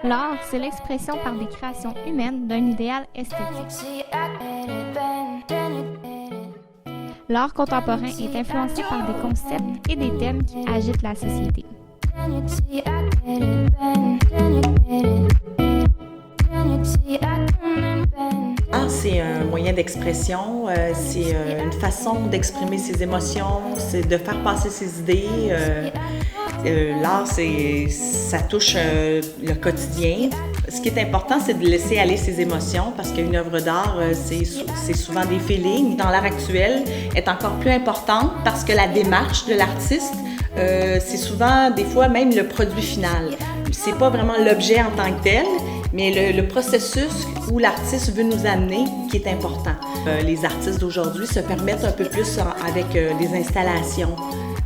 L'art, c'est l'expression par des créations humaines d'un idéal esthétique. L'art contemporain est influencé par des concepts et des thèmes qui agitent la société. L'art, c'est un moyen d'expression, c'est une façon d'exprimer ses émotions, c'est de faire passer ses idées. L'art, ça touche le quotidien. Ce qui est important, c'est de laisser aller ses émotions parce qu'une œuvre d'art, c'est souvent des feelings. Dans l'art actuel, est encore plus importante parce que la démarche de l'artiste, c'est souvent, des fois, même le produit final. C'est pas vraiment l'objet en tant que tel, mais le processus où l'artiste veut nous amener qui est important. Les artistes d'aujourd'hui se permettent un peu plus avec des installations.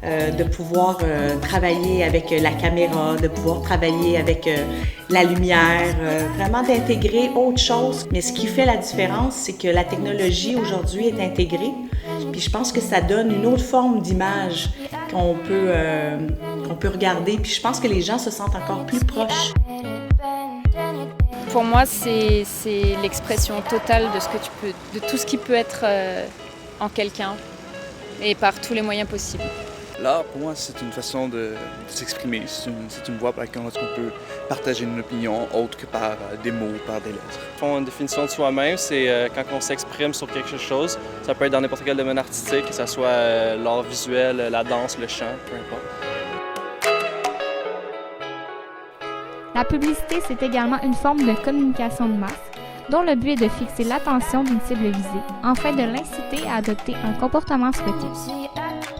De pouvoir travailler avec la caméra, de pouvoir travailler avec la lumière, vraiment d'intégrer autre chose. Mais ce qui fait la différence, c'est que la technologie aujourd'hui est intégrée. Puis je pense que ça donne une autre forme d'image qu'on peut regarder. Puis je pense que les gens se sentent encore plus proches. Pour moi, c'est l'expression totale de tout ce qui peut être en quelqu'un et par tous les moyens possibles. L'art, pour moi, c'est une façon de s'exprimer. C'est une voie par laquelle on peut partager une opinion autre que par des mots, par des lettres. Font une définition de soi-même, c'est quand on s'exprime sur quelque chose. Ça peut être dans n'importe quel domaine artistique, que ce soit l'art visuel, la danse, le chant, peu importe. La publicité, c'est également une forme de communication de masse dont le but est de fixer l'attention d'une cible visée, afin de l'inciter à adopter un comportement souhaité.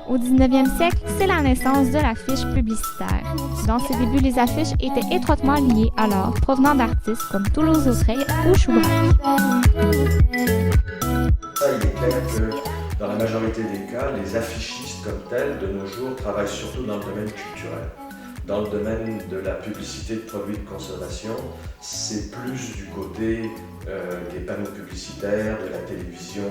Au 19e siècle, c'est la naissance de l'affiche publicitaire. Dans ses débuts, les affiches étaient étroitement liées à l'art provenant d'artistes comme Toulouse-Lautrec ou Schoubrac. Ça, il est clair que dans la majorité des cas, les affichistes comme tels, de nos jours, travaillent surtout dans le domaine culturel. Dans le domaine de la publicité de produits de consommation, c'est plus du côté des panneaux publicitaires, de la télévision,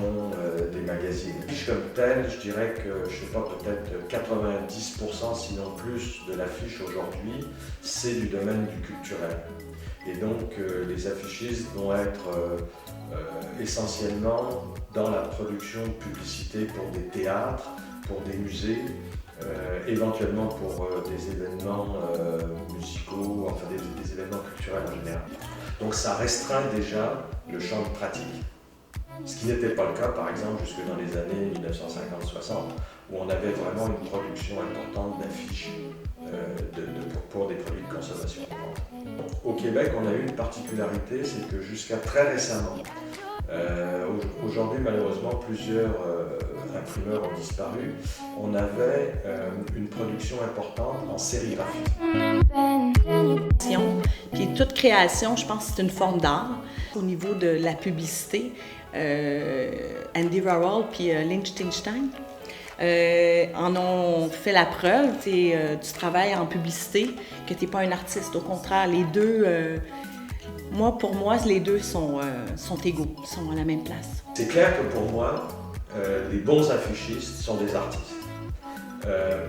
des magazines. L'affiche comme telle, je dirais que, je sais pas, peut-être 90%, sinon plus, de l'affiche aujourd'hui, c'est du domaine du culturel. Et donc, les affichistes vont être essentiellement dans la production de publicité pour des théâtres, pour des musées, éventuellement pour des événements musicaux, enfin des événements culturels en général. Donc ça restreint déjà le champ de pratique, ce qui n'était pas le cas par exemple jusque dans les années 1950-60, où on avait vraiment une production importante d'affiches pour des produits de consommation. Au Québec, on a eu une particularité, c'est que jusqu'à très récemment, aujourd'hui malheureusement plusieurs imprimeurs ont disparu, on avait une production importante en sérigraphie. Puis toute création, je pense que c'est une forme d'art. Au niveau de la publicité, Andy Warhol puis Liechtenstein en ont fait la preuve. Tu travailles en publicité, que tu n'es pas un artiste. Au contraire, les deux... Pour moi, les deux sont égaux, sont à la même place. C'est clair que pour moi, les bons affichistes sont des artistes.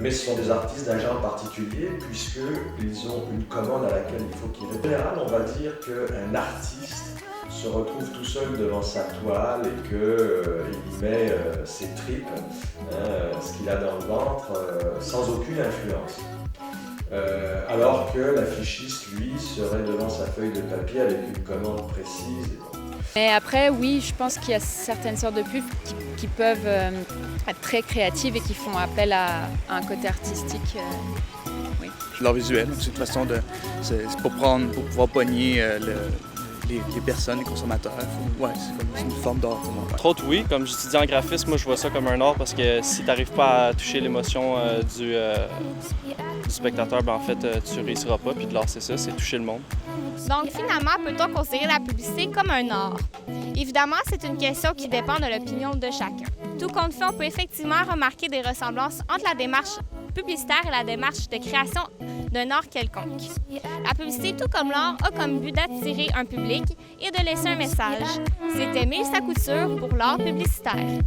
Mais ce sont des artistes d'un genre particulier puisqu'ils ont une commande à laquelle il faut qu'ils répondent. En général, on va dire qu'un artiste se retrouve tout seul devant sa toile et qu'il y met ses tripes, ce qu'il a dans le ventre, sans aucune influence. Alors que l'affichiste, lui, serait devant sa feuille de papier avec une commande précise. Mais après, oui, je pense qu'il y a certaines sortes de pubs qui peuvent être très créatives et qui font appel à un côté artistique. Oui. L'art visuel, c'est une façon c'est pour pouvoir pogner les personnes, les consommateurs. C'est une forme d'art pour moi. Entre autres, oui, comme j'étudie en graphisme, moi je vois ça comme un art parce que si tu n'arrives pas à toucher l'émotion du spectateur, ben en fait, tu ne réussiras pas. Puis de l'art, c'est ça, c'est toucher le monde. Donc finalement, peut-on considérer la publicité comme un art? Évidemment, c'est une question qui dépend de l'opinion de chacun. Tout compte fait, on peut effectivement remarquer des ressemblances entre la démarche publicitaire et la démarche de création d'un art quelconque. La publicité, tout comme l'art, a comme but d'attirer un public et de laisser un message. C'était Mélissa Couture pour l'art publicitaire.